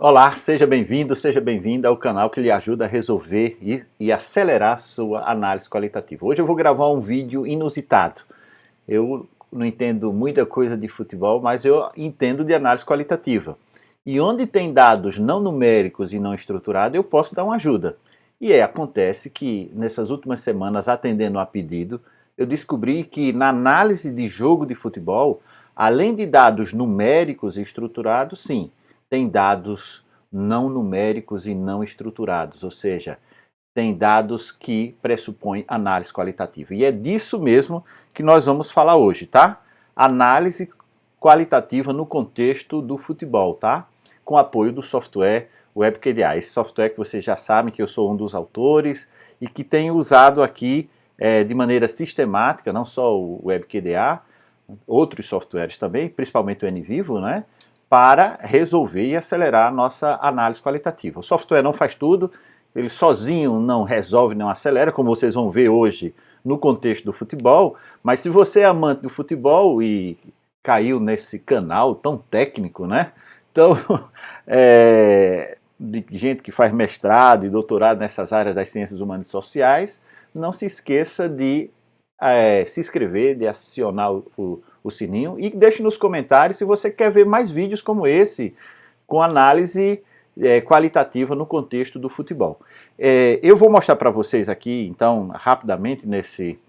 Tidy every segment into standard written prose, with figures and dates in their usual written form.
Olá, seja bem-vindo, seja bem-vinda ao canal que lhe ajuda a resolver e acelerar sua análise qualitativa. Hoje eu vou gravar um vídeo inusitado. Eu não entendo muita coisa de futebol, mas eu entendo de análise qualitativa. E onde tem dados não numéricos e não estruturados, eu posso dar uma ajuda. Acontece que nessas últimas semanas, atendendo a pedido, eu descobri que na análise de jogo de futebol, além de dados numéricos e estruturados, sim, tem dados não numéricos e não estruturados, ou seja, tem dados que pressupõem análise qualitativa. E é disso mesmo que nós vamos falar hoje, tá? Análise qualitativa no contexto do futebol, tá? Com apoio do software WebQDA. Esse software que vocês já sabem que eu sou um dos autores e que tenho usado aqui de maneira sistemática, não só o WebQDA, outros softwares também, principalmente o NVivo, né? Para resolver e acelerar a nossa análise qualitativa. O software não faz tudo, ele sozinho não resolve, não acelera, como vocês vão ver hoje no contexto do futebol, mas se você é amante do futebol e caiu nesse canal tão técnico, né? Então, de gente que faz mestrado e doutorado nessas áreas das ciências humanas e sociais, não se esqueça de se inscrever, de acionar o sininho e deixe nos comentários se você quer ver mais vídeos como esse, com análise qualitativa no contexto do futebol. Eu vou mostrar para vocês aqui, então, rapidamente nesse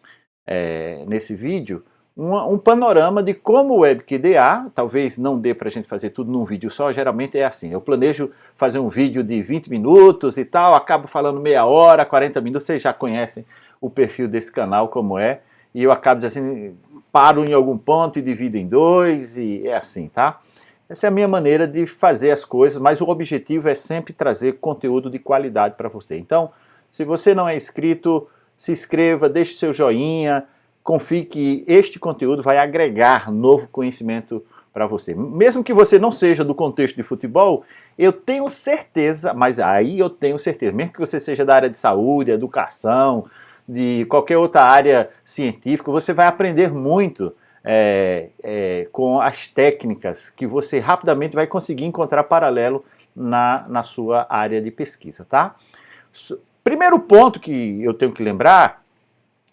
vídeo, um panorama de como o WebQDA, talvez não dê para a gente fazer tudo num vídeo só, geralmente é assim, eu planejo fazer um vídeo de 20 minutos e tal, acabo falando meia hora, 40 minutos, vocês já conhecem o perfil desse canal como é, e eu acabo dizendo assim, paro em algum ponto e divido em dois, e é assim, tá? Essa é a minha maneira de fazer as coisas, mas o objetivo é sempre trazer conteúdo de qualidade para você. Então, se você não é inscrito, se inscreva, deixe seu joinha, confie que este conteúdo vai agregar novo conhecimento para você. Mesmo que você não seja do contexto de futebol, eu tenho certeza, mas aí eu tenho certeza, mesmo que você seja da área de saúde, educação, de qualquer outra área científica, você vai aprender muito com as técnicas que você rapidamente vai conseguir encontrar paralelo na sua área de pesquisa, tá? Primeiro ponto que eu tenho que lembrar,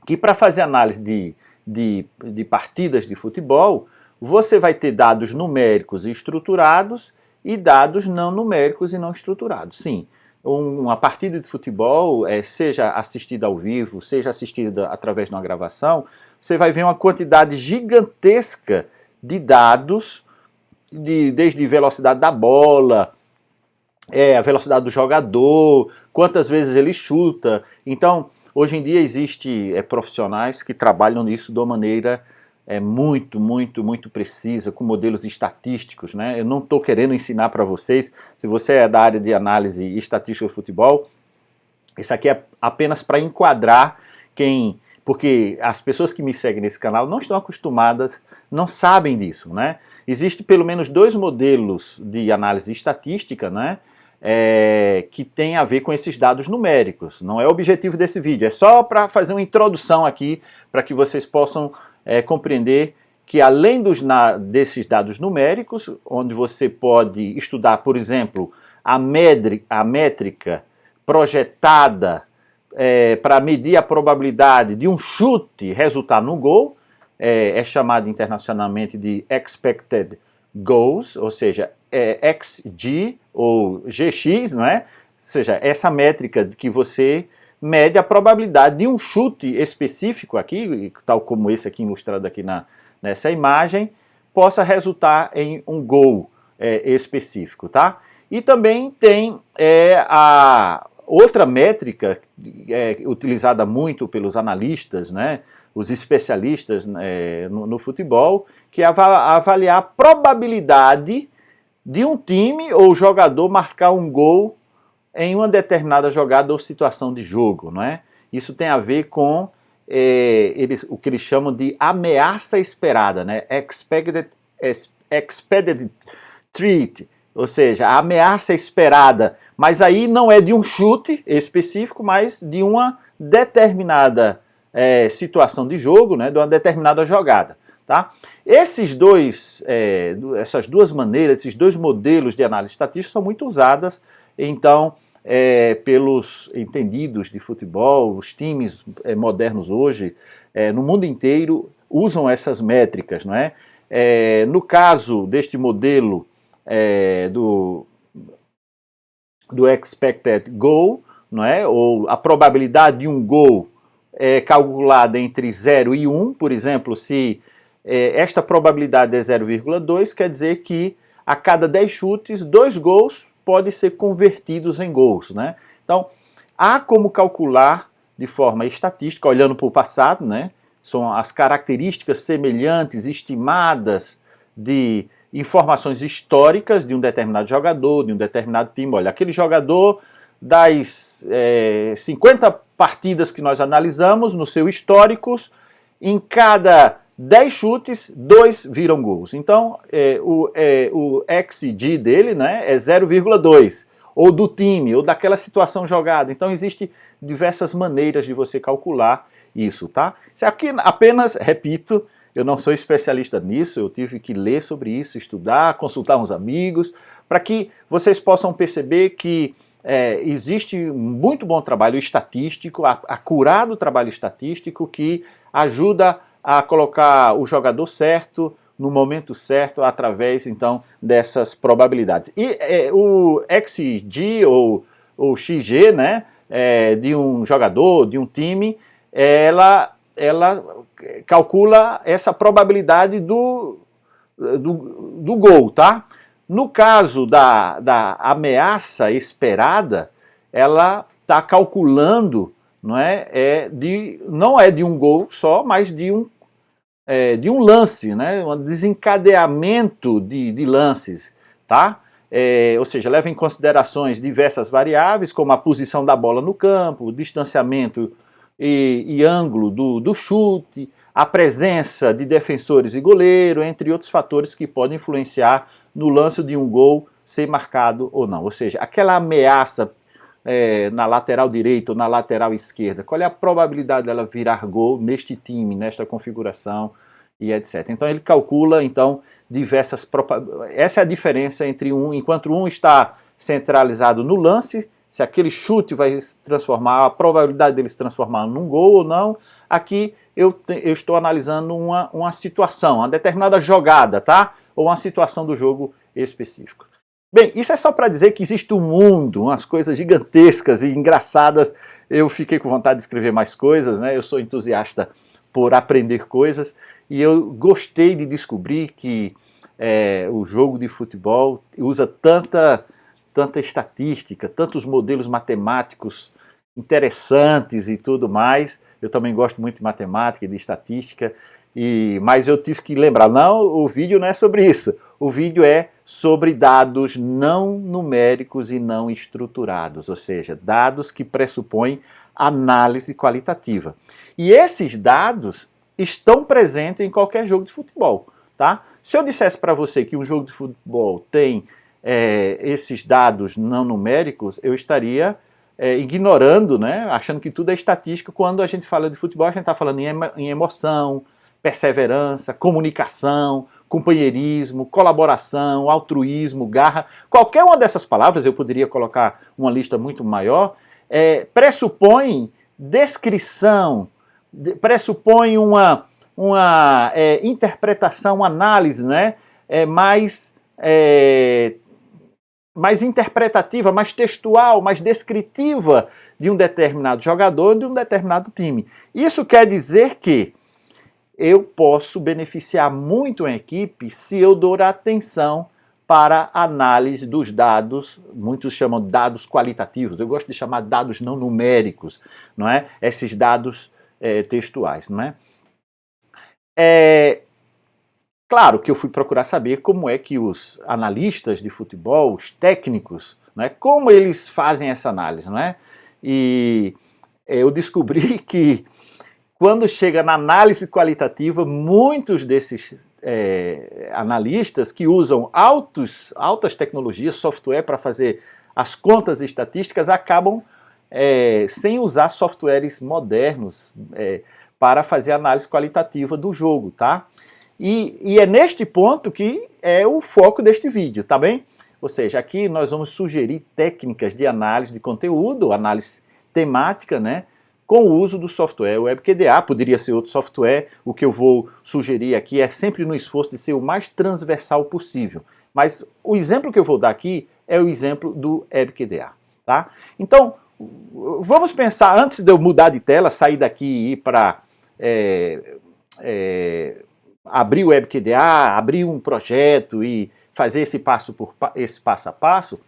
que para fazer análise de partidas de futebol, você vai ter dados numéricos e estruturados e dados não numéricos e não estruturados. Sim, uma partida de futebol, seja assistida ao vivo, seja assistida através de uma gravação, você vai ver uma quantidade gigantesca de dados, desde velocidade da bola, a velocidade do jogador, quantas vezes ele chuta. Então, hoje em dia existe profissionais que trabalham nisso de uma maneira muito precisa, com modelos estatísticos, né? Eu não estou querendo ensinar para vocês, se você é da área de análise e estatística do futebol, isso aqui é apenas para enquadrar porque as pessoas que me seguem nesse canal não estão acostumadas, não sabem disso, né? Existem pelo menos dois modelos de análise estatística, né? Que tem a ver com esses dados numéricos. Não é o objetivo desse vídeo, é só para fazer uma introdução aqui, para que vocês possam compreender que além desses dados numéricos, onde você pode estudar, por exemplo, a métrica projetada para medir a probabilidade de um chute resultar no gol, é chamado internacionalmente de expected goals, ou seja, XG ou GX, não é? Ou seja, essa métrica que você mede a probabilidade de um chute específico aqui, tal como esse aqui ilustrado aqui nessa imagem, possa resultar em um gol específico, tá? E também tem a outra métrica utilizada muito pelos analistas, né, os especialistas no futebol, que é avaliar a probabilidade de um time ou jogador marcar um gol em uma determinada jogada ou situação de jogo, não é? Isso tem a ver com o que eles chamam de ameaça esperada, né? Expected threat, ou seja, a ameaça esperada, mas aí não é de um chute específico, mas de uma determinada situação de jogo, né? De uma determinada jogada. tá? Essas duas maneiras, esses dois modelos de análise estatística são muito usadas, então, pelos entendidos de futebol, os times modernos hoje, no mundo inteiro, usam essas métricas, não é? No caso deste modelo do expected goal, não é? Ou a probabilidade de um gol é calculada entre 0 e 1, por exemplo, se esta probabilidade é 0,2, quer dizer que a cada 10 chutes, 2 gols podem ser convertidos em gols, né? Então, há como calcular de forma estatística, olhando para o passado, né? São as características semelhantes, estimadas de informações históricas de um determinado jogador, de um determinado time. Olha, aquele jogador, das 50 partidas que nós analisamos, no seu históricos, em cada 10 chutes, 2 viram gols. Então, o XG dele, né, é 0,2, ou do time, ou daquela situação jogada. Então, existem diversas maneiras de você calcular isso, tá? Isso aqui apenas, repito, eu não sou especialista nisso, eu tive que ler sobre isso, estudar, consultar uns amigos, para que vocês possam perceber que existe um muito bom trabalho estatístico, acurado trabalho estatístico, que ajuda a colocar o jogador certo, no momento certo, através, então, dessas probabilidades. E o XG, ou XG, né, de um jogador, de um time, ela calcula essa probabilidade do gol, tá? No caso da ameaça esperada, ela está calculando, não é de um gol só, mas de um lance, né? Um desencadeamento de lances, tá? Ou seja, leva em considerações diversas variáveis, como a posição da bola no campo, o distanciamento e ângulo do chute, a presença de defensores e goleiro, entre outros fatores que podem influenciar no lance de um gol ser marcado ou não. Ou seja, aquela ameaça na lateral direita ou na lateral esquerda, qual é a probabilidade dela virar gol neste time, nesta configuração e etc. Então ele calcula então diversas probabilidades. Essa é a diferença entre enquanto um está centralizado no lance, se aquele chute vai se transformar, a probabilidade dele se transformar num gol ou não. Aqui eu estou analisando uma situação, uma determinada jogada, tá? Ou uma situação do jogo específico. Bem, isso é só para dizer que existe um mundo, umas coisas gigantescas e engraçadas. Eu fiquei com vontade de escrever mais coisas, né? Eu sou entusiasta por aprender coisas e eu gostei de descobrir que o jogo de futebol usa tanta estatística, tantos modelos matemáticos interessantes e tudo mais. Eu também gosto muito de matemática e de estatística, mas eu tive que lembrar, não, o vídeo não é sobre isso. O vídeo é sobre dados não numéricos e não estruturados, ou seja, dados que pressupõem análise qualitativa. E esses dados estão presentes em qualquer jogo de futebol, tá? Se eu dissesse para você que um jogo de futebol tem esses dados não numéricos, eu estaria ignorando, né, achando que tudo é estatística. Quando a gente fala de futebol, a gente está falando em emoção, perseverança, comunicação, companheirismo, colaboração, altruísmo, garra. Qualquer uma dessas palavras, eu poderia colocar uma lista muito maior, pressupõe descrição, pressupõe uma interpretação, uma análise, né, mais interpretativa, mais textual, mais descritiva de um determinado jogador, de um determinado time. Isso quer dizer que eu posso beneficiar muito a equipe se eu dou atenção para a análise dos dados, muitos chamam de dados qualitativos, eu gosto de chamar dados não numéricos, não é? Esses dados textuais, não é? Claro que eu fui procurar saber como é que os analistas de futebol, os técnicos, não é? Como eles fazem essa análise, não é? E eu descobri que quando chega na análise qualitativa, muitos desses analistas que usam altas tecnologias, software para fazer as contas estatísticas, acabam sem usar softwares modernos para fazer a análise qualitativa do jogo, tá? E é neste ponto que é o foco deste vídeo, tá bem? Ou seja, aqui nós vamos sugerir técnicas de análise de conteúdo, análise temática, né? Com o uso do software WebQDA, poderia ser outro software. O que eu vou sugerir aqui é sempre no esforço de ser o mais transversal possível. Mas o exemplo que eu vou dar aqui é o exemplo do WebQDA, tá? Então, vamos pensar, antes de eu mudar de tela, sair daqui e ir para abrir o WebQDA, abrir um projeto e fazer esse passo a passo,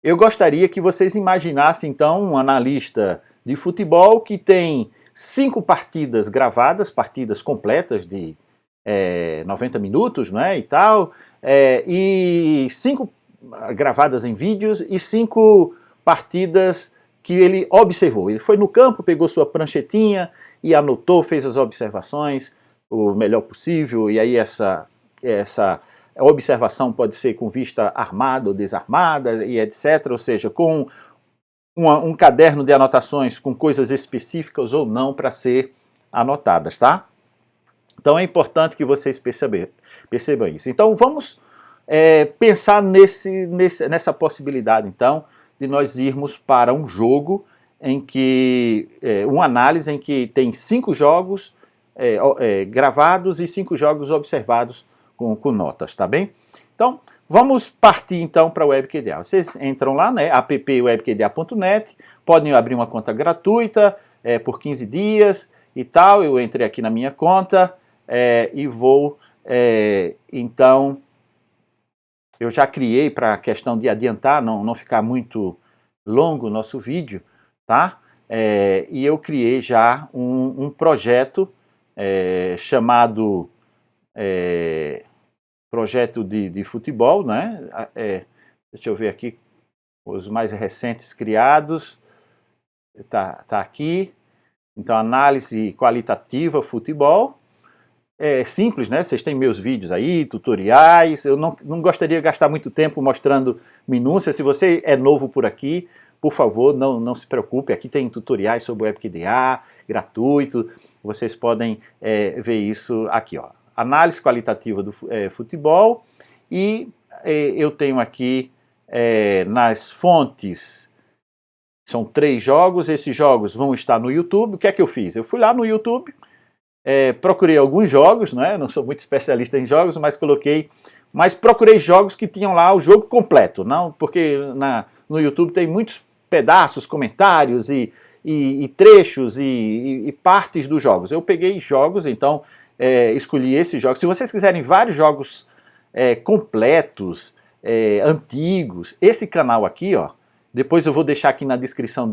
eu gostaria que vocês imaginassem, então, um analista de futebol que tem 5 partidas gravadas, partidas completas de 90 minutos, né, e tal, e 5 gravadas em vídeos e 5 partidas que ele observou. Ele foi no campo, pegou sua pranchetinha e anotou, fez as observações o melhor possível, e aí essa observação pode ser com vista armada ou desarmada, e etc., ou seja, com um caderno de anotações com coisas específicas ou não para ser anotadas, tá? Então é importante que vocês percebam isso. Então vamos pensar nessa possibilidade, então, de nós irmos para um jogo em que, uma análise em que tem 5 jogos gravados e 5 jogos observados com notas, tá bem? Então, vamos partir então para o WebQDA. Vocês entram lá, né, app.webqda.net, podem abrir uma conta gratuita por 15 dias e tal. Eu entrei aqui na minha conta e vou, então, eu já criei para a questão de adiantar, não ficar muito longo o nosso vídeo, tá? E eu criei já um projeto chamado projeto de futebol, né? Deixa eu ver aqui os mais recentes criados. Tá aqui. Então, análise qualitativa futebol. É simples, né? Vocês têm meus vídeos aí, tutoriais. Eu não gostaria de gastar muito tempo mostrando minúcias. Se você é novo por aqui, por favor, não se preocupe. Aqui tem tutoriais sobre o WebQDA, gratuito. Vocês podem ver isso aqui, ó. Análise qualitativa do futebol. E eu tenho aqui nas fontes, são 3 jogos. Esses jogos vão estar no YouTube. O que é que eu fiz? Eu fui lá no YouTube, procurei alguns jogos, né? Não sou muito especialista em jogos, mas procurei jogos que tinham lá o jogo completo, não? Porque no YouTube tem muitos pedaços, comentários e trechos e partes dos jogos. Eu peguei jogos, então escolhi esses jogos. Se vocês quiserem vários jogos completos, antigos, esse canal aqui, ó, depois eu vou deixar aqui na descrição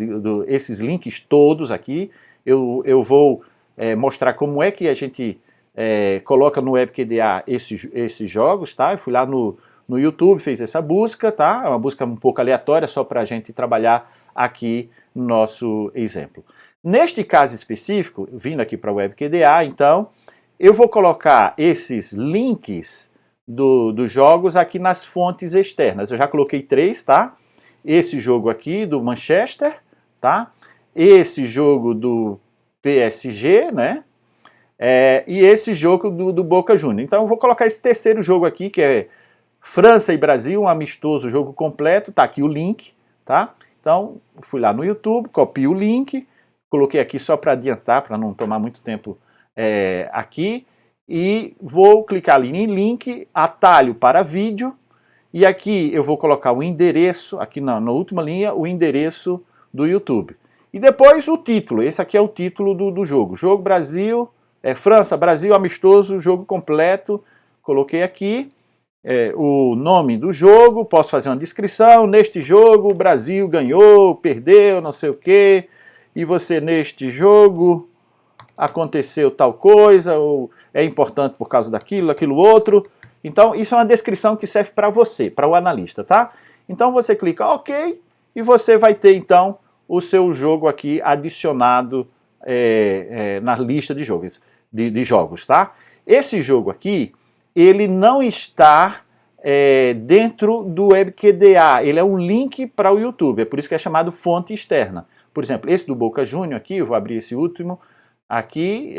esses links todos aqui. Eu vou mostrar como é que a gente coloca no WebQDA esses jogos, tá? Eu fui lá no YouTube, fiz essa busca, tá? É uma busca um pouco aleatória, só para a gente trabalhar aqui no nosso exemplo. Neste caso específico, vindo aqui para o WebQDA, então, eu vou colocar esses links dos jogos aqui nas fontes externas. Eu já coloquei 3, tá? Esse jogo aqui do Manchester, tá? Esse jogo do PSG, né? E esse jogo do Boca Juniors. Então eu vou colocar esse terceiro jogo aqui, que é França e Brasil, um amistoso, jogo completo. Tá aqui o link, tá? Então fui lá no YouTube, copio o link, coloquei aqui só para adiantar, para não tomar muito tempo aqui, e vou clicar ali em link, atalho para vídeo, e aqui eu vou colocar o endereço, aqui na última linha, o endereço do YouTube. E depois o título, esse aqui é o título do jogo. Jogo Brasil, França, Brasil, amistoso, jogo completo. Coloquei aqui o nome do jogo, posso fazer uma descrição. Neste jogo o Brasil ganhou, perdeu, não sei o quê. E você, neste jogo, aconteceu tal coisa, ou é importante por causa daquilo, aquilo outro. Então isso é uma descrição que serve para você, para o analista, tá? Então você clica OK e você vai ter então o seu jogo aqui adicionado na lista de jogos, tá? Esse jogo aqui, ele não está dentro do WebQDA, ele é um link para o YouTube, é por isso que é chamado fonte externa. Por exemplo, esse do Boca Juniors aqui, eu vou abrir esse último aqui,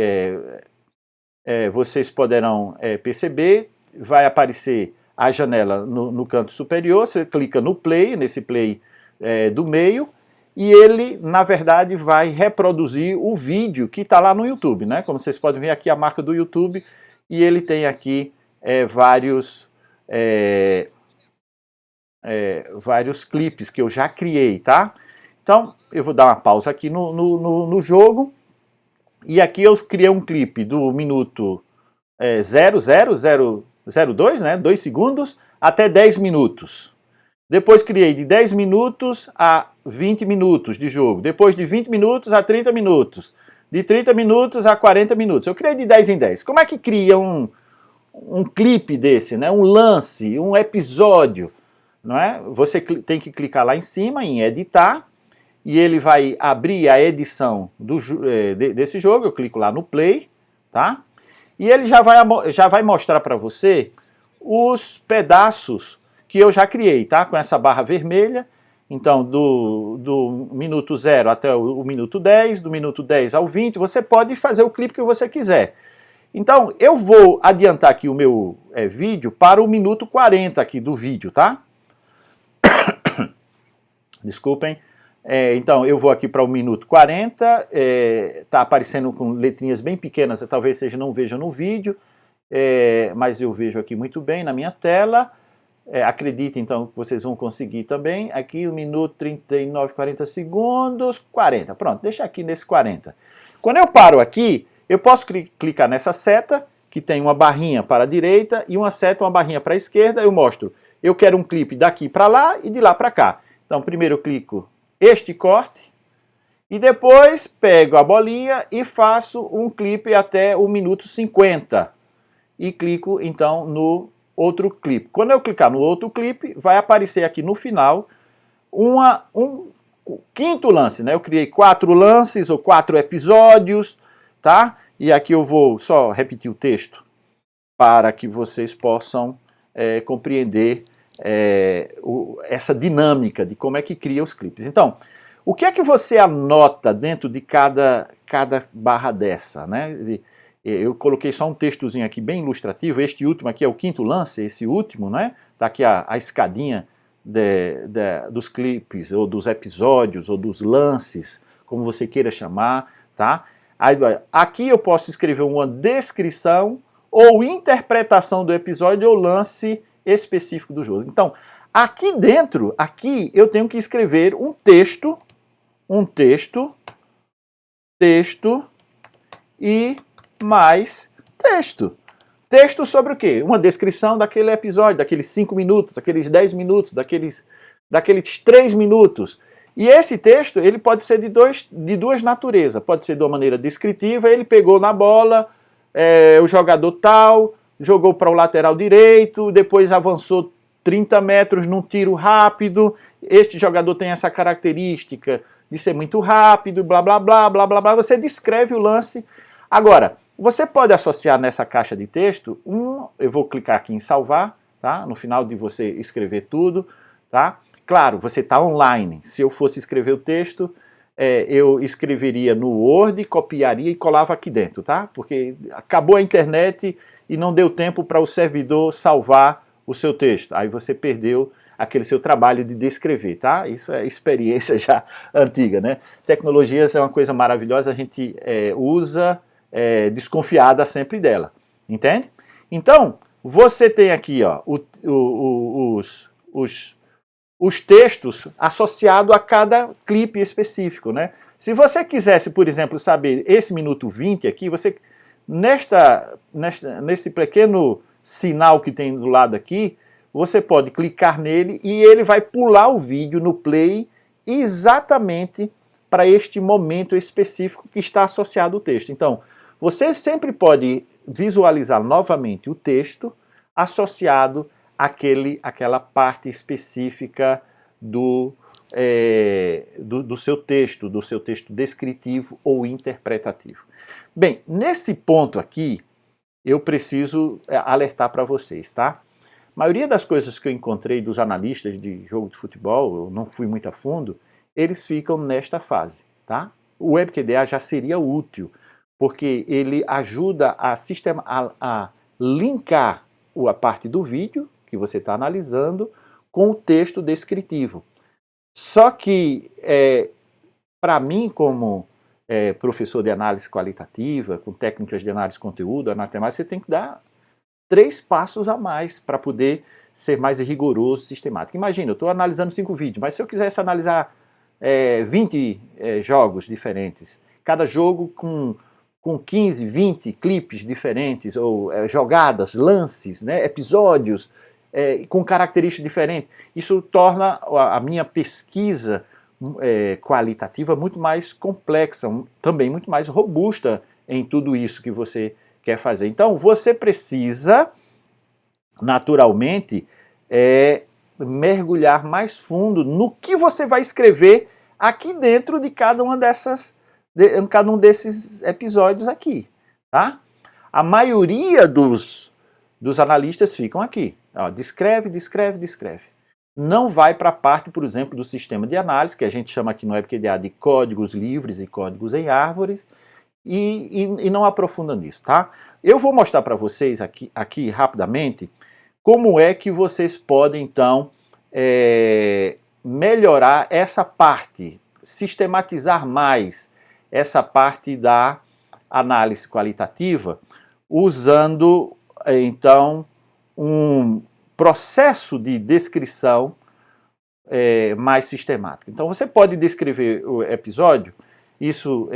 vocês poderão perceber, vai aparecer a janela no canto superior, você clica no play, nesse play do meio, e ele, na verdade, vai reproduzir o vídeo que está lá no YouTube, né? Como vocês podem ver aqui a marca do YouTube, e ele tem aqui vários clipes que eu já criei, tá? Então, eu vou dar uma pausa aqui no jogo, e aqui eu criei um clipe do minuto 0,0002, né, 2 segundos, até 10 minutos. Depois criei de 10 minutos a 20 minutos de jogo. Depois de 20 minutos a 30 minutos. De 30 minutos a 40 minutos. Eu criei de 10 em 10. Como é que cria um clipe desse, né? Um lance, um episódio? Não é? Você tem que clicar lá em cima em editar e ele vai abrir a edição desse jogo. Eu clico lá no play, tá? E ele já vai mostrar para você os pedaços que eu já criei, tá? Com essa barra vermelha. Então, do minuto 0 até o minuto 10, do minuto 10 ao 20, você pode fazer o clipe que você quiser. Então, eu vou adiantar aqui o meu vídeo para o minuto 40 aqui do vídeo, tá? Desculpem. Então, eu vou aqui para o minuto 40, tá aparecendo com letrinhas bem pequenas, talvez vocês não vejam no vídeo, mas eu vejo aqui muito bem na minha tela. Acredite, então, que vocês vão conseguir também. Aqui, 1 minuto, 39, 40 segundos, 40. Pronto, deixa aqui nesse 40. Quando eu paro aqui, eu posso clicar nessa seta, que tem uma barrinha para a direita e uma seta, uma barrinha para a esquerda. Eu mostro, eu quero um clipe daqui para lá e de lá para cá. Então, primeiro eu clico este corte e depois pego a bolinha e faço um clipe até o minuto 50. E clico, então, no outro clipe. Quando eu clicar no outro clipe, vai aparecer aqui no final um quinto lance, né? Eu criei 4 lances ou 4 episódios, tá? E aqui eu vou só repetir o texto para que vocês possam compreender essa dinâmica de como é que cria os clipes. Então, o que é que você anota dentro de cada barra dessa, né? Eu coloquei só um textozinho aqui bem ilustrativo. Este último aqui é o quinto lance, esse último, né? Tá aqui a escadinha dos clipes, ou dos episódios, ou dos lances, como você queira chamar, tá? Aí, aqui eu posso escrever uma descrição ou interpretação do episódio ou lance específico do jogo. Então, aqui dentro, eu tenho que escrever um texto e mais texto. Texto sobre o quê? Uma descrição daquele episódio, daqueles 5 minutos, daqueles 10 minutos, daqueles 3 minutos. E esse texto, ele pode ser de duas naturezas. Pode ser de uma maneira descritiva, ele pegou na bola, o jogador tal, jogou para o lateral direito, depois avançou 30 metros num tiro rápido, este jogador tem essa característica de ser muito rápido, blá, blá, blá, blá, blá, blá. Você descreve o lance. Agora, você pode associar nessa caixa de texto, eu vou clicar aqui em salvar, tá? No final de você escrever tudo, tá? Claro, você está online. Se eu fosse escrever o texto, eu escreveria no Word, copiaria e colava aqui dentro, tá? Porque acabou a internet e não deu tempo para o servidor salvar o seu texto. Aí você perdeu aquele seu trabalho de descrever, tá? Isso é experiência já antiga, né? Tecnologias é uma coisa maravilhosa, a gente usa desconfiada sempre dela, entende? Então, você tem aqui, ó, os textos associados a cada clipe específico, né? Se você quisesse, por exemplo, saber esse minuto 20 aqui, você nesse pequeno sinal que tem do lado aqui, você pode clicar nele e ele vai pular o vídeo no play exatamente para este momento específico que está associado ao texto. Então, você sempre pode visualizar novamente o texto associado àquela parte específica do seu texto descritivo ou interpretativo. Bem, nesse ponto aqui, eu preciso alertar para vocês, tá? A maioria das coisas que eu encontrei dos analistas de jogo de futebol, eu não fui muito a fundo, eles ficam nesta fase, tá? O WebQDA já seria útil, porque ele ajuda a linkar a parte do vídeo que você está analisando com o texto descritivo. Só que, para mim, como professor de análise qualitativa, com técnicas de análise de conteúdo, análise temática, você tem que dar 3 passos a mais para poder ser mais rigoroso, sistemático. Imagina, eu estou analisando 5 vídeos, mas se eu quisesse analisar 20 jogos diferentes, cada jogo com 15, 20 clipes diferentes, ou jogadas, lances, né, episódios, com características diferentes, isso torna a minha pesquisa qualitativa muito mais complexa, também muito mais robusta em tudo isso que você quer fazer. Então, você precisa, naturalmente, mergulhar mais fundo no que você vai escrever aqui dentro de cada um desses episódios aqui, tá? A maioria dos analistas ficam aqui. Ó, descreve. Não vai para a parte, por exemplo, do sistema de análise, que a gente chama aqui no WebQDA de códigos livres e códigos em árvores, e não aprofunda nisso, tá? Eu vou mostrar para vocês aqui rapidamente como é que vocês podem, então, melhorar essa parte, sistematizar mais essa parte da análise qualitativa, usando, então, um processo de descrição mais sistemático. Então, você pode descrever o episódio, isso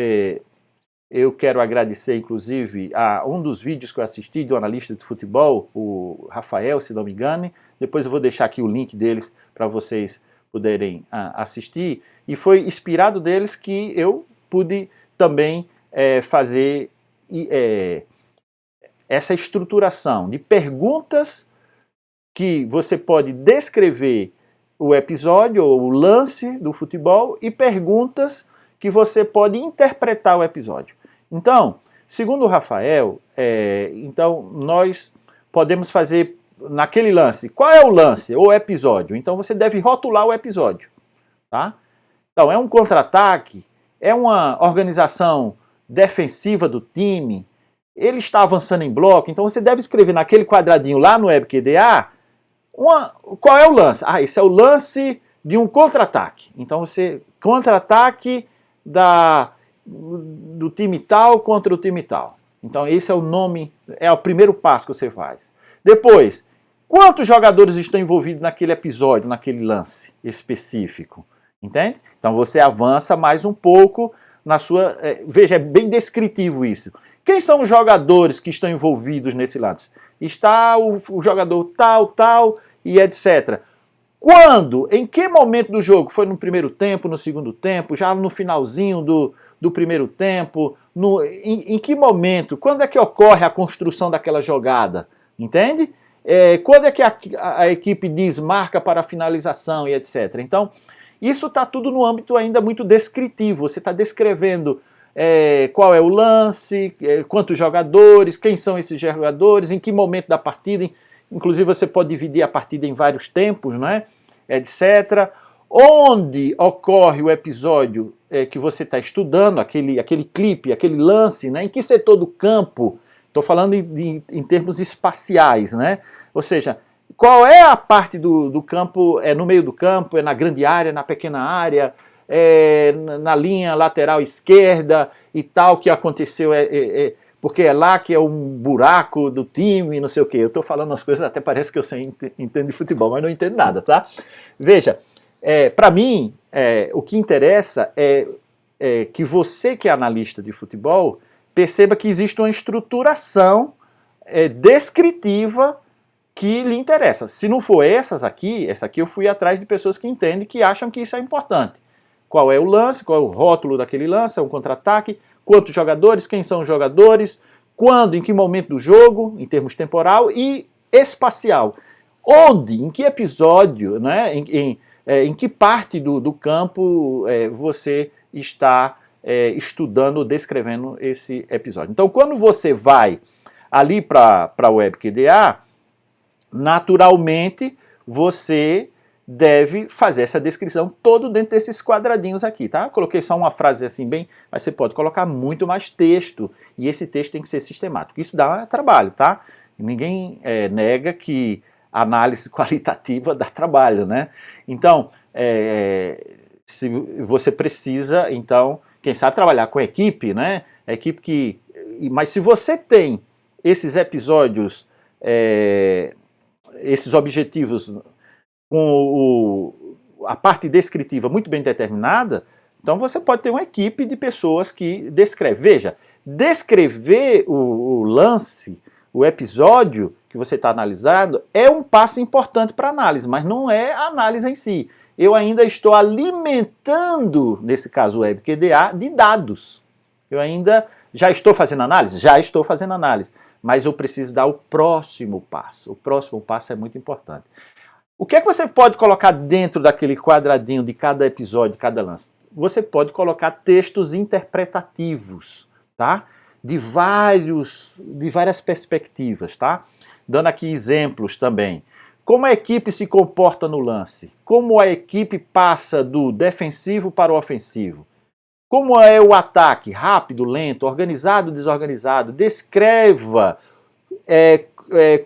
eu quero agradecer, inclusive, a um dos vídeos que eu assisti do analista de futebol, o Rafael, se não me engano. Depois eu vou deixar aqui o link deles para vocês poderem assistir. E foi inspirado deles que eu pude também fazer essa estruturação de perguntas que você pode descrever o episódio ou o lance do futebol e perguntas que você pode interpretar o episódio. Então, segundo o Rafael, então nós podemos fazer naquele lance. Qual é o lance ou episódio? Então você deve rotular o episódio, tá? Então é um contra-ataque, é uma organização defensiva do time, ele está avançando em bloco, então você deve escrever naquele quadradinho lá no WebQDA qual é o lance. Ah, esse é o lance de um contra-ataque. Então você, contra-ataque do time tal contra o time tal. Então esse é o nome, é o primeiro passo que você faz. Depois, quantos jogadores estão envolvidos naquele episódio, naquele lance específico? Entende? Então você avança mais um pouco na sua... veja, é bem descritivo isso. Quem são os jogadores que estão envolvidos nesse lance? Está o jogador tal e etc. Quando? Em que momento do jogo? Foi no primeiro tempo, no segundo tempo, já no finalzinho do primeiro tempo? Em que momento? Quando é que ocorre a construção daquela jogada? Entende? Quando é que a equipe desmarca para a finalização e etc. Então, isso está tudo no âmbito ainda muito descritivo. Você está descrevendo qual é o lance, quantos jogadores, quem são esses jogadores, em que momento da partida. Inclusive você pode dividir a partida em vários tempos, né? Etc. Onde ocorre o episódio que você está estudando, aquele clipe, aquele lance, né? Em que setor do campo? Estou falando em termos espaciais, né? Ou seja, qual é a parte do campo? É no meio do campo, é na grande área, na pequena área, na linha lateral esquerda e tal, que aconteceu, porque é lá que é um buraco do time, não sei o quê. Eu estou falando as coisas, até parece que eu entendo de futebol, mas não entendo nada, tá? Veja, para mim, o que interessa é que você que é analista de futebol perceba que existe uma estruturação descritiva que lhe interessa. Se não for essa aqui eu fui atrás de pessoas que entendem, que acham que isso é importante. Qual é o lance, qual é o rótulo daquele lance, é um contra-ataque, quantos jogadores, quem são os jogadores, quando, em que momento do jogo, em termos temporal e espacial. Onde, em que episódio, né, em que parte do campo você está estudando ou descrevendo esse episódio. Então, quando você vai ali para o WebQDA, naturalmente você deve fazer essa descrição todo dentro desses quadradinhos aqui, tá? Coloquei só uma frase assim bem, mas você pode colocar muito mais texto, e esse texto tem que ser sistemático. Isso dá trabalho, tá? Ninguém nega que análise qualitativa dá trabalho, né? Então, se você precisa, então, quem sabe trabalhar com equipe, né? Equipe que... Mas se você tem esses episódios, esses objetivos com a parte descritiva muito bem determinada, então você pode ter uma equipe de pessoas que descreve. Veja, descrever o lance, o episódio que você está analisando, é um passo importante para a análise, mas não é a análise em si. Eu ainda estou alimentando, nesse caso o WebQDA, de dados. Eu ainda já estou fazendo análise? Já estou fazendo análise, mas eu preciso dar o próximo passo. O próximo passo é muito importante. O que é que você pode colocar dentro daquele quadradinho de cada episódio, de cada lance? Você pode colocar textos interpretativos, tá? De várias perspectivas, tá? Dando aqui exemplos também. Como a equipe se comporta no lance? Como a equipe passa do defensivo para o ofensivo? Como é o ataque? Rápido, lento, organizado, desorganizado? Descreva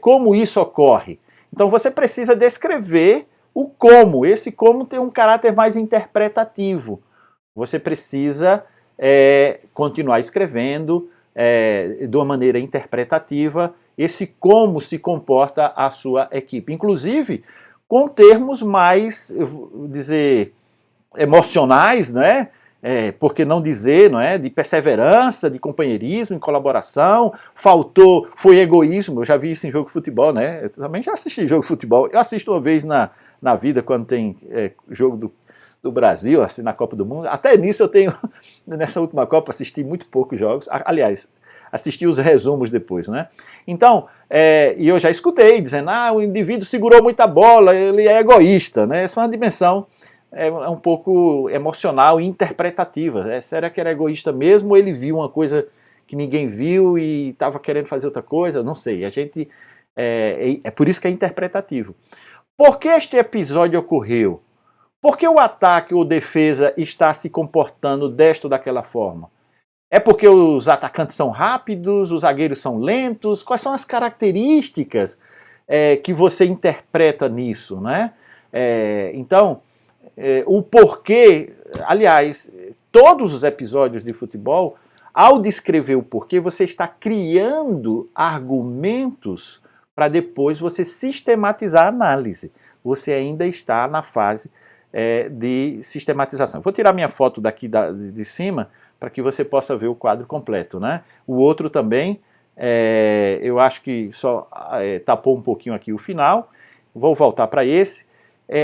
como isso ocorre. Então você precisa descrever o como. Esse como tem um caráter mais interpretativo. Você precisa continuar escrevendo de uma maneira interpretativa esse como se comporta a sua equipe. Inclusive com termos mais, eu vou dizer, emocionais, né? Por que não dizer, não é? De perseverança, de companheirismo, em colaboração, foi egoísmo. Eu já vi isso em jogo de futebol, né? Eu também já assisti jogo de futebol. Eu assisto uma vez na vida, quando tem jogo do Brasil, assim, na Copa do Mundo. Até nisso eu tenho, nessa última Copa, assisti muito poucos jogos. Aliás, assisti os resumos depois, né? Então, e eu já escutei dizendo, o indivíduo segurou muita bola, ele é egoísta, né? Essa é uma dimensão um pouco emocional e interpretativa. Será que era egoísta mesmo ou ele viu uma coisa que ninguém viu e estava querendo fazer outra coisa? Não sei. A gente é por isso que é interpretativo. Por que este episódio ocorreu? Por que o ataque ou defesa está se comportando desta ou daquela forma? É porque os atacantes são rápidos, os zagueiros são lentos? Quais são as características que você interpreta nisso, né? Então, o porquê, aliás, todos os episódios de futebol, ao descrever o porquê, você está criando argumentos para depois você sistematizar a análise. Você ainda está na fase de sistematização. Vou tirar minha foto daqui de cima para que você possa ver o quadro completo, né? O outro também, eu acho que só tapou um pouquinho aqui o final. Vou voltar para esse.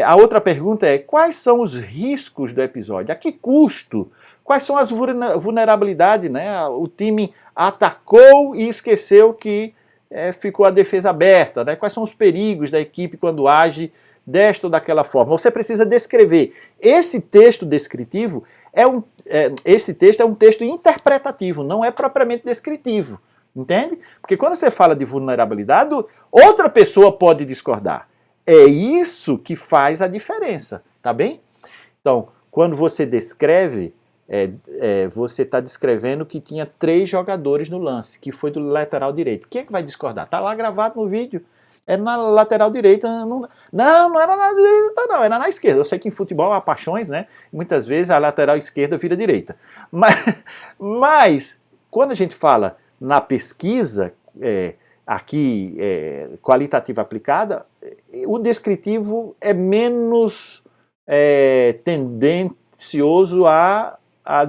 A outra pergunta é, quais são os riscos do episódio? A que custo? Quais são as vulnerabilidades, né? O time atacou e esqueceu que ficou a defesa aberta, né? Quais são os perigos da equipe quando age desta ou daquela forma? Você precisa descrever. Esse texto descritivo esse texto é um texto interpretativo, não é propriamente descritivo, entende? Porque quando você fala de vulnerabilidade, outra pessoa pode discordar. É isso que faz a diferença, tá bem? Então, quando você descreve, você está descrevendo que tinha 3 jogadores no lance, que foi do lateral direito. Quem é que vai discordar? Está lá gravado no vídeo. Era na lateral direita. Não era na direita, não, era na esquerda. Eu sei que em futebol há paixões, né? Muitas vezes a lateral esquerda vira direita. Mas quando a gente fala na pesquisa, aqui qualitativa aplicada, o descritivo é menos tendencioso à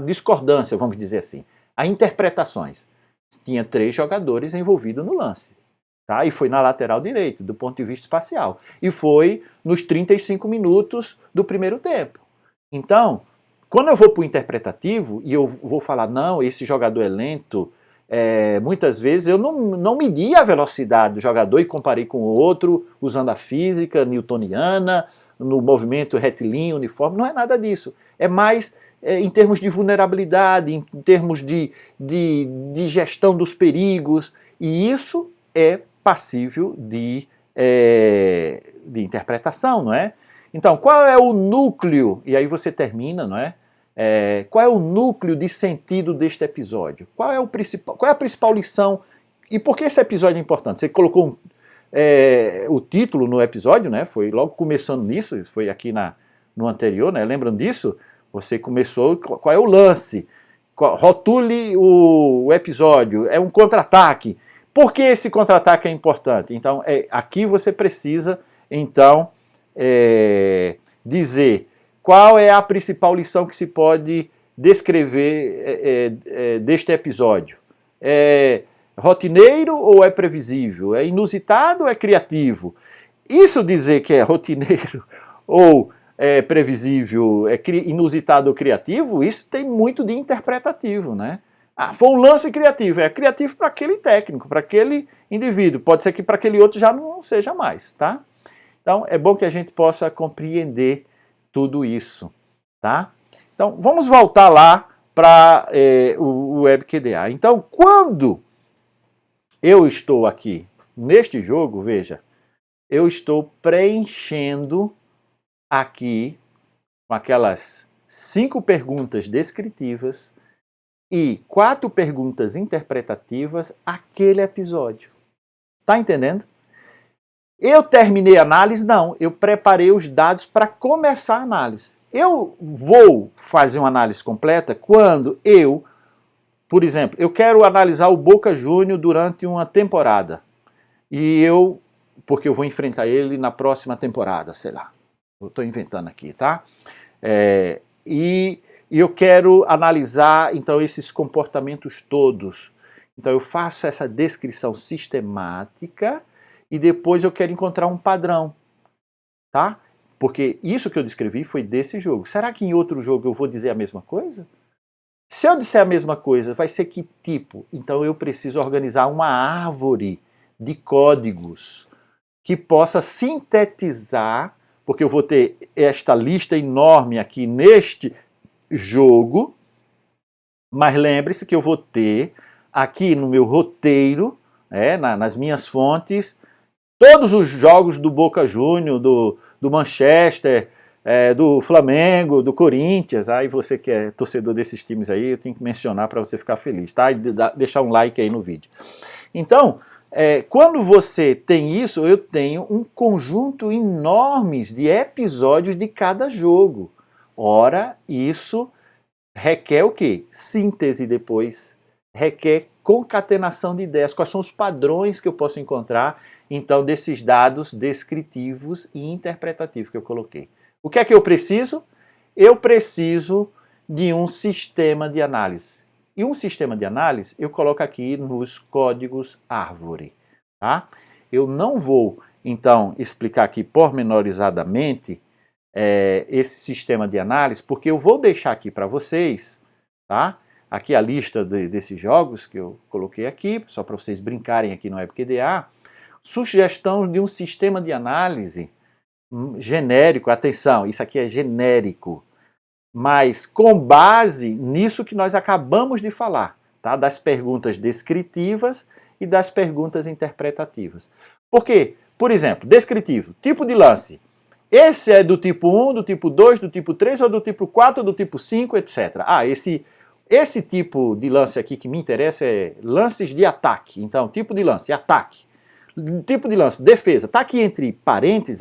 discordância, vamos dizer assim, a interpretações. Tinha 3 jogadores envolvidos no lance, tá? E foi na lateral direita, do ponto de vista espacial. E foi nos 35 minutos do primeiro tempo. Então, quando eu vou para o interpretativo e eu vou falar, não, esse jogador é lento, muitas vezes eu não medi a velocidade do jogador e comparei com o outro, usando a física newtoniana, no movimento retilíneo, uniforme, não é nada disso. É mais em termos de vulnerabilidade, em termos de gestão dos perigos, e isso é passível de interpretação, não é? Então, qual é o núcleo? E aí você termina, não é? Qual é o núcleo de sentido deste episódio? Qual é a principal lição? E por que esse episódio é importante? Você colocou o título no episódio, né? Foi logo começando nisso, foi aqui no anterior, né? Lembram disso? Você começou, qual é o lance? Rotule o episódio, é um contra-ataque. Por que esse contra-ataque é importante? Então, aqui você precisa, então, dizer qual é a principal lição que se pode descrever deste episódio. É rotineiro ou é previsível? É inusitado ou é criativo? Isso dizer que é rotineiro ou previsível, inusitado ou criativo, isso tem muito de interpretativo, né? Foi um lance criativo, é criativo para aquele técnico, para aquele indivíduo, pode ser que para aquele outro já não seja mais, tá? Então é bom que a gente possa compreender tudo isso, tá? Então vamos voltar lá para o WebQDA. Então quando eu estou aqui neste jogo, veja, eu estou preenchendo aqui com aquelas 5 perguntas descritivas e 4 perguntas interpretativas aquele episódio. Tá entendendo? Eu terminei a análise? Não, eu preparei os dados para começar a análise. Eu vou fazer uma análise completa quando por exemplo, eu quero analisar o Boca Juniors durante uma temporada. Porque eu vou enfrentar ele na próxima temporada, sei lá. Eu estou inventando aqui, tá? E eu quero analisar, então, esses comportamentos todos. Então, eu faço essa descrição sistemática e depois eu quero encontrar um padrão, tá? Porque isso que eu descrevi foi desse jogo. Será que em outro jogo eu vou dizer a mesma coisa? Se eu disser a mesma coisa, vai ser que tipo? Então, eu preciso organizar uma árvore de códigos que possa sintetizar, porque eu vou ter esta lista enorme aqui neste jogo, mas lembre-se que eu vou ter aqui no meu roteiro, nas minhas fontes, todos os jogos do Boca Juniors, do Manchester, do Flamengo, do Corinthians. Aí você que é torcedor desses times aí, eu tenho que mencionar para você ficar feliz, tá? E deixar um like aí no vídeo. Então, quando você tem isso, eu tenho um conjunto enorme de episódios de cada jogo. Ora, isso requer o quê? Síntese depois. Requer concatenação de ideias. Quais são os padrões que eu posso encontrar, então, desses dados descritivos e interpretativos que eu coloquei. O que é que eu preciso? Eu preciso de um sistema de análise. E um sistema de análise eu coloco aqui nos códigos árvore. Tá? Eu não vou, então, explicar aqui pormenorizadamente esse sistema de análise, porque eu vou deixar aqui para vocês, tá? Aqui a lista desses jogos que eu coloquei aqui, só para vocês brincarem aqui no WebQDA, sugestão de um sistema de análise genérico, atenção, isso aqui é genérico, mas com base nisso que nós acabamos de falar, tá? Das perguntas descritivas e das perguntas interpretativas. Por quê? Por exemplo, descritivo, tipo de lance. Esse é do tipo 1, do tipo 2, do tipo 3, ou do tipo 4, do tipo 5, etc. Esse tipo de lance aqui que me interessa é lances de ataque. Então, tipo de lance, ataque. Tipo de lance, defesa. Está aqui entre parênteses,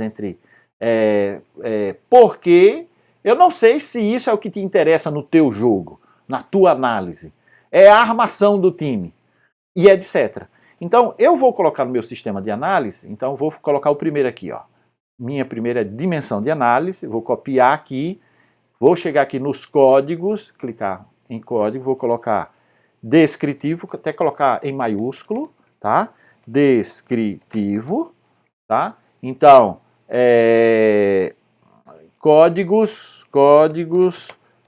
porque eu não sei se isso é o que te interessa no teu jogo, na tua análise. É a armação do time, e etc. Então, eu vou colocar no meu sistema de análise, então vou colocar o primeiro aqui, ó. Minha primeira dimensão de análise, vou copiar aqui, vou chegar aqui nos códigos, clicar em código, vou colocar descritivo, até colocar em maiúsculo, tá? Descritivo, tá? Então, códigos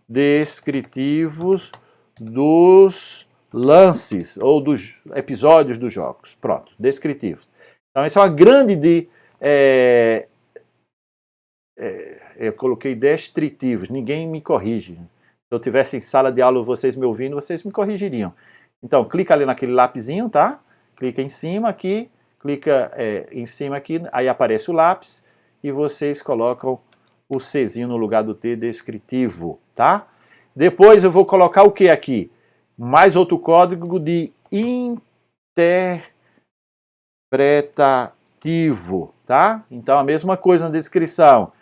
descritivos dos lances ou dos episódios dos jogos. Pronto, descritivos. Então, essa é uma grande eu coloquei descritivos, ninguém me corrige. Se eu tivesse em sala de aula, vocês me ouvindo, vocês me corrigiriam. Então, clica ali naquele lapisinho, tá? Clica em cima aqui, clica em cima aqui, aí aparece o lápis e vocês colocam o Czinho no lugar do T, descritivo, tá? Depois eu vou colocar o que aqui? Mais outro código de interpretativo, tá? Então a mesma coisa na descrição.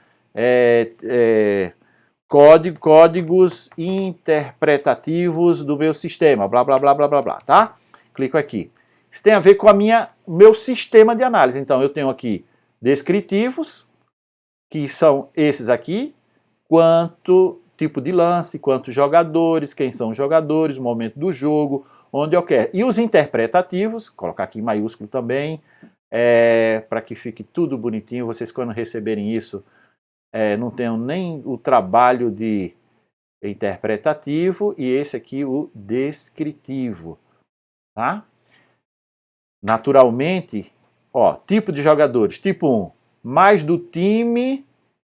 Códigos interpretativos do meu sistema, blá, blá, blá, blá, blá, blá, tá? Clico aqui. Isso tem a ver com meu sistema de análise. Então eu tenho aqui descritivos, que são esses aqui, quanto tipo de lance, quantos jogadores, quem são os jogadores, o momento do jogo, onde ocorre. E os interpretativos, colocar aqui em maiúsculo também, para que fique tudo bonitinho, vocês quando receberem isso, não tenham nem o trabalho de interpretativo, e esse aqui o descritivo, tá? Naturalmente, ó, tipo de jogadores, tipo 1, mais do time,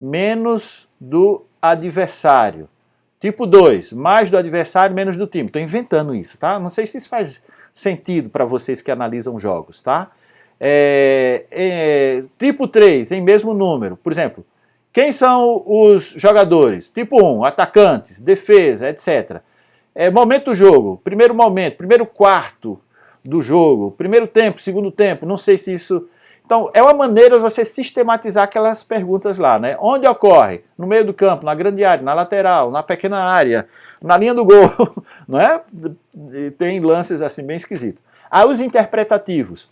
menos do adversário. Tipo 2, mais do adversário, menos do time. Estou inventando isso, tá? Não sei se isso faz sentido para vocês que analisam jogos, tá? Tipo 3, em mesmo número. Por exemplo, quem são os jogadores? Tipo 1, atacantes, defesa, etc. Momento do jogo, primeiro momento, primeiro quarto do jogo, primeiro tempo, segundo tempo, não sei se isso... Então, é uma maneira de você sistematizar aquelas perguntas lá, né? Onde ocorre? No meio do campo, na grande área, na lateral, na pequena área, na linha do gol, não é? Tem lances assim bem esquisitos. Os interpretativos.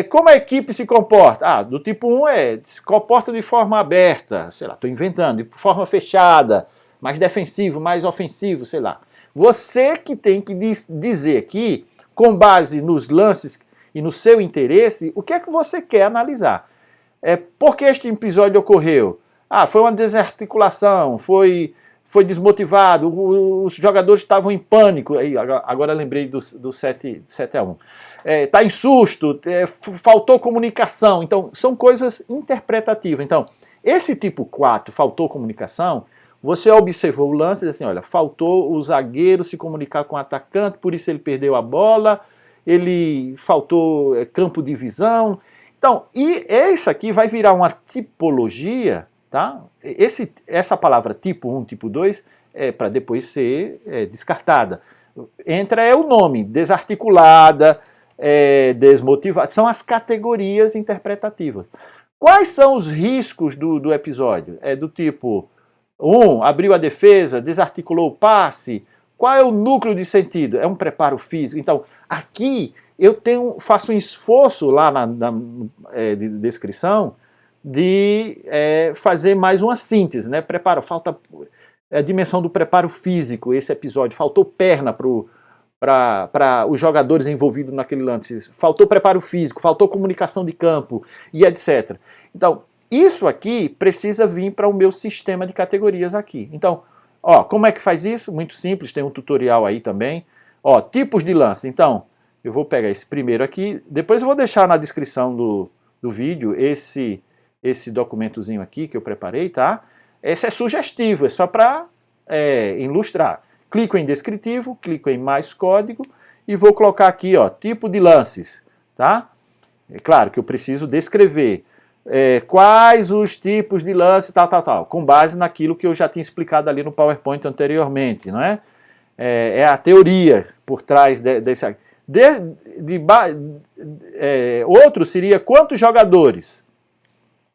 Como a equipe se comporta? Do tipo 1 se comporta de forma aberta, sei lá, estou inventando, de forma fechada, mais defensivo, mais ofensivo, sei lá. Você que tem que dizer aqui, com base nos lances e no seu interesse, o que é que você quer analisar. Por que este episódio ocorreu? Foi uma desarticulação, foi desmotivado, os jogadores estavam em pânico, agora lembrei do 7-1. Está em susto, faltou comunicação. Então, são coisas interpretativas. Então, esse tipo 4, faltou comunicação, você observou o lance e diz assim, olha, faltou o zagueiro se comunicar com o atacante, por isso ele perdeu a bola, ele faltou campo de visão. Então, e esse aqui vai virar uma tipologia, tá? Essa palavra tipo 1, tipo 2, para depois ser descartada. Entra o nome, desarticulada, desmotivada, são as categorias interpretativas. Quais são os riscos do episódio? Do tipo 1, abriu a defesa, desarticulou o passe. Qual é o núcleo de sentido? É um preparo físico. Então, aqui eu faço um esforço lá de descrição de fazer mais uma síntese, né? Falta a dimensão do preparo físico, esse episódio. Faltou perna para os jogadores envolvidos naquele lance. Faltou preparo físico, faltou comunicação de campo e etc. Então, isso aqui precisa vir para o meu sistema de categorias aqui. Então, como é que faz isso? Muito simples, tem um tutorial aí também. Tipos de lance. Então, eu vou pegar esse primeiro aqui, depois eu vou deixar na descrição do vídeo esse documentozinho aqui que eu preparei, tá? Esse é sugestivo, é só para ilustrar. Clico em descritivo, clico em mais código e vou colocar aqui, tipo de lances, tá? É claro que eu preciso descrever quais os tipos de lance, tal, com base naquilo que eu já tinha explicado ali no PowerPoint anteriormente, não é? É a teoria por trás desse aqui. Outro seria quantos jogadores?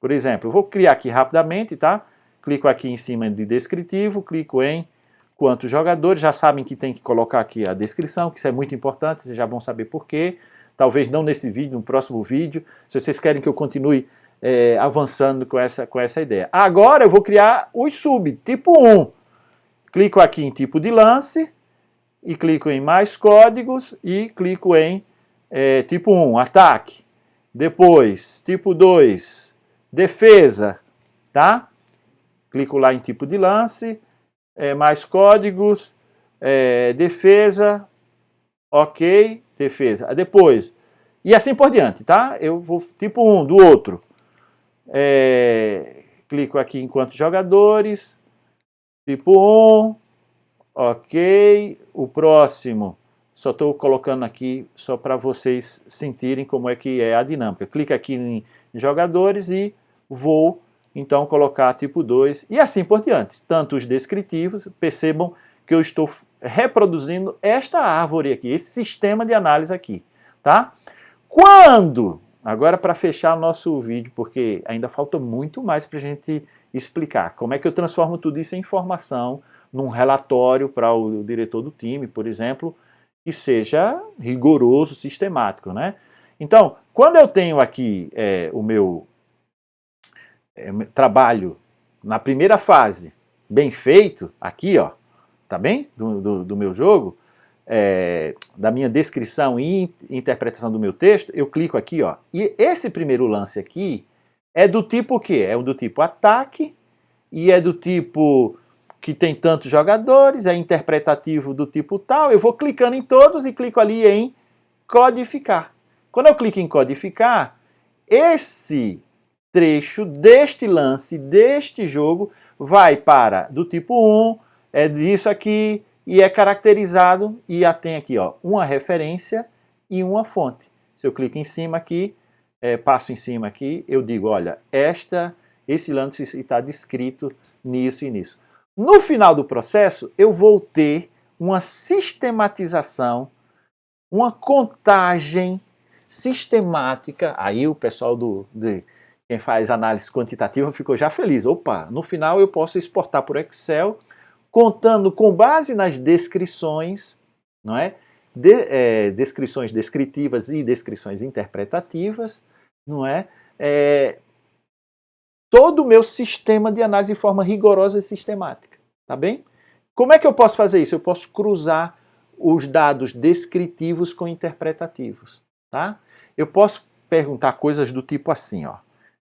Por exemplo, eu vou criar aqui rapidamente, tá? Clico aqui em cima de descritivo, clico em quantos jogadores, já sabem que tem que colocar aqui a descrição, que isso é muito importante, vocês já vão saber por quê. Talvez não nesse vídeo, no próximo vídeo, se vocês querem que eu continue avançando com essa ideia. Agora eu vou criar os sub, tipo 1. Clico aqui em tipo de lance, e clico em mais códigos, e clico em tipo 1, ataque. Depois, tipo 2, defesa, tá? Clico lá em tipo de lance, mais códigos, defesa, ok, defesa. Depois, e assim por diante, tá? Eu vou tipo 1 do outro. Clico aqui em quantos jogadores, tipo 1, ok, o próximo, só estou colocando aqui só para vocês sentirem como é que é a dinâmica. Clico aqui em jogadores e vou então colocar tipo 2 e assim por diante. Tanto os descritivos, percebam que eu estou reproduzindo esta árvore aqui, esse sistema de análise aqui, tá? Agora para fechar o nosso vídeo, porque ainda falta muito mais para a gente explicar como é que eu transformo tudo isso em informação num relatório para o diretor do time, por exemplo, que seja rigoroso, sistemático, né? Então, quando eu tenho aqui o meu trabalho na primeira fase bem feito, aqui, ó, tá bem? Do meu jogo, da minha descrição e interpretação do meu texto, eu clico aqui, ó, e esse primeiro lance aqui é do tipo o quê? É do tipo ataque, e é do tipo que tem tantos jogadores, é interpretativo do tipo tal, eu vou clicando em todos e clico ali em codificar. Quando eu clico em codificar, esse trecho deste lance, deste jogo, vai para do tipo 1, é disso aqui, e é caracterizado, e já tem aqui, ó, uma referência e uma fonte. Se eu clico em cima aqui, passo em cima aqui, eu digo, olha, esse lance está descrito nisso e nisso. No final do processo, eu vou ter uma sistematização, uma contagem sistemática. Aí o pessoal quem faz análise quantitativa ficou já feliz. Opa, no final eu posso exportar por Excel, contando com base nas descrições, não é? Descrições descritivas e descrições interpretativas, não é? Todo o meu sistema de análise de forma rigorosa e sistemática, tá bem? Como é que eu posso fazer isso? Eu posso cruzar os dados descritivos com interpretativos, tá? Eu posso perguntar coisas do tipo assim, ó,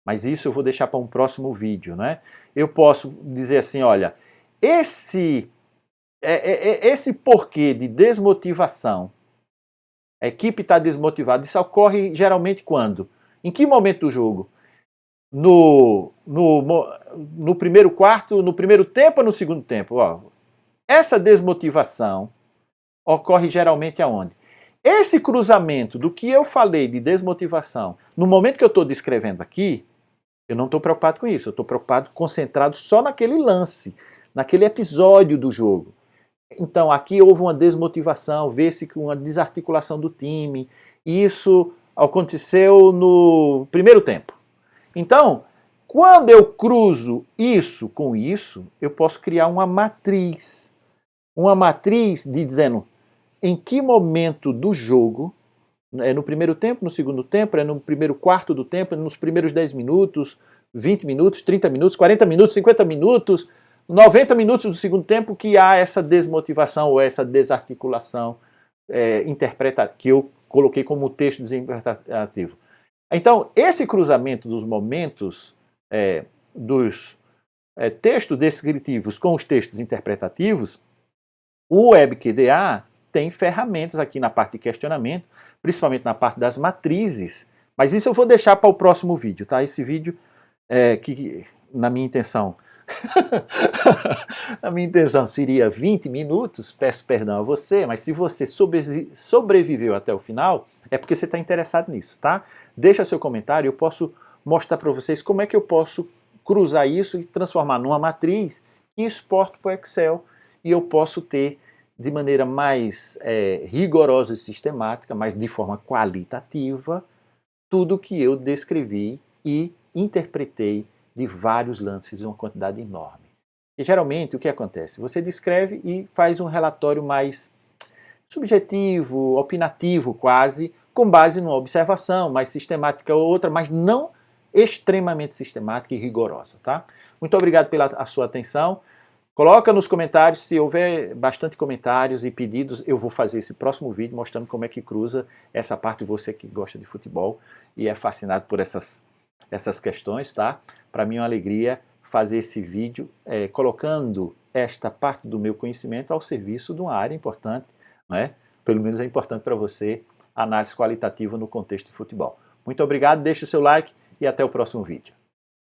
mas isso eu vou deixar para um próximo vídeo, né? Eu posso dizer assim, olha, esse porquê de desmotivação, a equipe está desmotivada, isso ocorre geralmente quando? Em que momento do jogo? No primeiro quarto, no primeiro tempo ou no segundo tempo? Ó, essa desmotivação ocorre geralmente aonde? Esse cruzamento do que eu falei de desmotivação, no momento que eu estou descrevendo aqui, eu não estou preocupado com isso, eu estou preocupado, concentrado só naquele lance, naquele episódio do jogo. Então aqui houve uma desmotivação, vê-se uma desarticulação do time, e isso aconteceu no primeiro tempo. Então, quando eu cruzo isso com isso, eu posso criar uma matriz dizendo em que momento do jogo, é no primeiro tempo, no segundo tempo, é no primeiro quarto do tempo, é nos primeiros 10 minutos, 20 minutos, 30 minutos, 40 minutos, 50 minutos, 90 minutos do segundo tempo que há essa desmotivação ou essa desarticulação que eu coloquei como texto desinterpretativo. Então, esse cruzamento dos momentos dos textos descritivos com os textos interpretativos, o WebQDA tem ferramentas aqui na parte de questionamento, principalmente na parte das matrizes, mas isso eu vou deixar para o próximo vídeo, tá? Esse vídeo, que na minha intenção, a minha intenção seria 20 minutos, peço perdão a você, mas se você sobreviveu até o final, é porque você está interessado nisso, tá? Deixa seu comentário, eu posso mostrar para vocês como é que eu posso cruzar isso e transformar numa matriz e exporto para o Excel, e eu posso ter de maneira mais rigorosa e sistemática, mas de forma qualitativa, tudo que eu descrevi e interpretei de vários lances, uma quantidade enorme. E geralmente o que acontece? Você descreve e faz um relatório mais subjetivo, opinativo quase, com base numa observação mais sistemática ou outra, mas não extremamente sistemática e rigorosa, tá? Muito obrigado pela sua atenção. Coloca nos comentários, se houver bastante comentários e pedidos, eu vou fazer esse próximo vídeo mostrando como é que cruza essa parte de você que gosta de futebol e é fascinado por essas questões, tá? Para mim é uma alegria fazer esse vídeo colocando esta parte do meu conhecimento ao serviço de uma área importante, né? Pelo menos é importante para você, a análise qualitativa no contexto de futebol. Muito obrigado, deixe o seu like e até o próximo vídeo.